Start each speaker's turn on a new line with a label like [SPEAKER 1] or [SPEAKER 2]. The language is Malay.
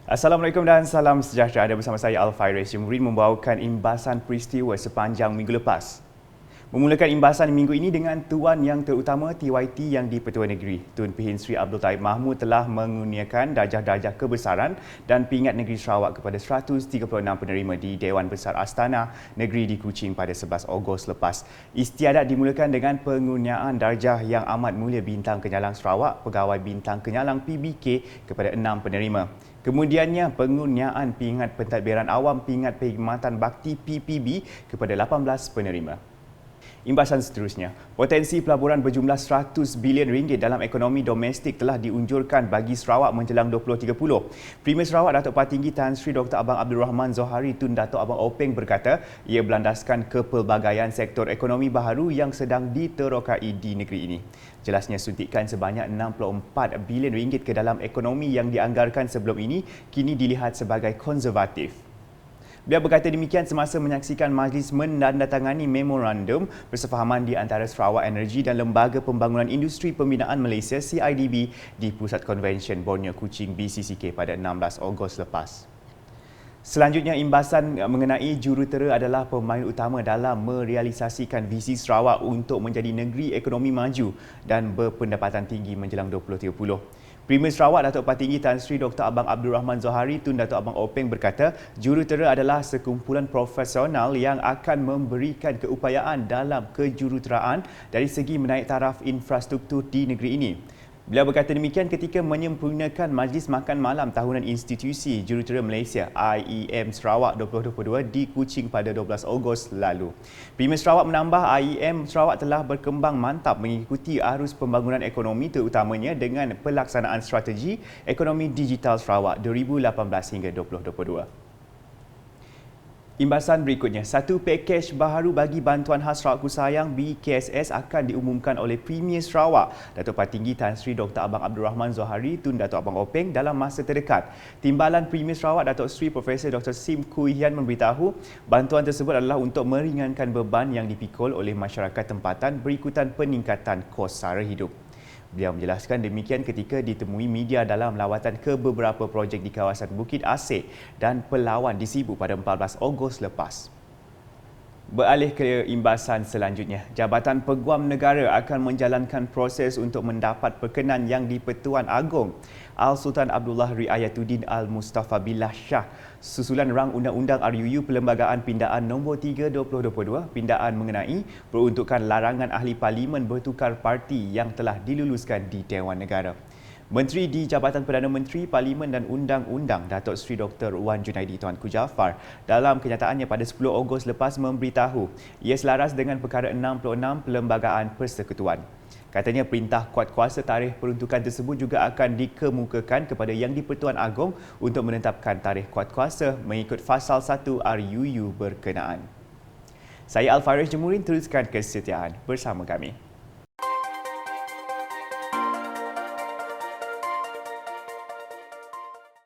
[SPEAKER 1] Assalamualaikum dan salam sejahtera. Ada bersama saya Al-Fairez Jemurin membawakan imbasan peristiwa sepanjang minggu lepas. Memulakan imbasan minggu ini dengan Tuan Yang Terutama TYT yang di-Pertua Negeri. Tun Pehin Sri Abdul Taib Mahmud telah mengurniakan darjah-darjah kebesaran dan pingat Negeri Sarawak kepada 136 penerima di Dewan Besar Astana Negeri di Kuching pada 11 Ogos lepas. Istiadat dimulakan dengan pengurniaan darjah Yang Amat Mulia Bintang Kenyalang Sarawak, Pegawai Bintang Kenyalang PBK kepada 6 penerima. Kemudiannya pengurniaan pingat pentadbiran awam pingat perkhidmatan bakti PPB kepada 18 penerima. Imbasan seterusnya, potensi pelaburan berjumlah 100 bilion ringgit dalam ekonomi domestik telah diunjurkan bagi Sarawak menjelang 2030. Premier Sarawak Datuk Partinggi Tan Sri Dr. Abang Abdul Rahman Zohari Tun Datuk Abang Openg berkata ia berlandaskan kepelbagaian sektor ekonomi baharu yang sedang diterokai di negeri ini. Jelasnya suntikan sebanyak 64 bilion ringgit ke dalam ekonomi yang dianggarkan sebelum ini kini dilihat sebagai konservatif. Beliau berkata demikian semasa menyaksikan majlis menandatangani memorandum persefahaman di antara Sarawak Energy dan Lembaga Pembangunan Industri Pembinaan Malaysia CIDB di Pusat Konvensyen Borneo Kuching BCCK pada 16 Ogos lepas. Selanjutnya, imbasan mengenai jurutera adalah pemain utama dalam merealisasikan visi Sarawak untuk menjadi negeri ekonomi maju dan berpendapatan tinggi menjelang 2030. Premier Sarawak Datuk Partinggi Tan Sri Dr. Abang Abdul Rahman Zohari Tun Datuk Abang Openg berkata, jurutera adalah sekumpulan profesional yang akan memberikan keupayaan dalam kejuruteraan dari segi menaik taraf infrastruktur di negeri ini. Beliau berkata demikian ketika menyempurnakan Majlis Makan Malam Tahunan Institusi Jurutera Malaysia IEM Sarawak 2022 di Kuching pada 12 Ogos lalu. Premier Sarawak menambah IEM Sarawak telah berkembang mantap mengikuti arus pembangunan ekonomi terutamanya dengan pelaksanaan strategi ekonomi digital Sarawak 2018 hingga 2022. Imbasan berikutnya, satu pakej baharu bagi bantuan khas Sarawakku Sayang BKSS akan diumumkan oleh Premier Sarawak Datuk Partinggi Tan Sri Dr. Abang Abdul Rahman Zohari Tun Datuk Abang Openg dalam masa terdekat. Timbalan Premier Sarawak Datuk Sri Profesor Dr. Sim Kui Hian memberitahu bantuan tersebut adalah untuk meringankan beban yang dipikul oleh masyarakat tempatan berikutan peningkatan kos sara hidup. Beliau menjelaskan demikian ketika ditemui media dalam lawatan ke beberapa projek di kawasan Bukit Asik dan Pelawan di Sibu pada 14 Ogos lepas. Beralih ke imbasan selanjutnya, Jabatan Peguam Negara akan menjalankan proses untuk mendapat perkenan yang di-Pertuan Agong Al-Sultan Abdullah Riayatuddin Al-Mustafa Billah Shah susulan rang Undang-Undang RUU Perlembagaan Pindaan Nombor 3 2022 pindaan mengenai peruntukan larangan ahli parlimen bertukar parti yang telah diluluskan di Dewan Negara. Menteri di Jabatan Perdana Menteri, Parlimen dan Undang-Undang Datuk Seri Dr. Wan Junaidi Tuanku Jaafar dalam kenyataannya pada 10 Ogos lepas memberitahu ia selaras dengan perkara 66 Perlembagaan Persekutuan. Katanya perintah kuatkuasa tarikh peruntukan tersebut juga akan dikemukakan kepada Yang di-Pertuan Agong untuk menetapkan tarikh kuatkuasa mengikut Fasal 1 RUU berkenaan. Saya Al-Fairez Jemurin, teruskan kesetiaan bersama kami.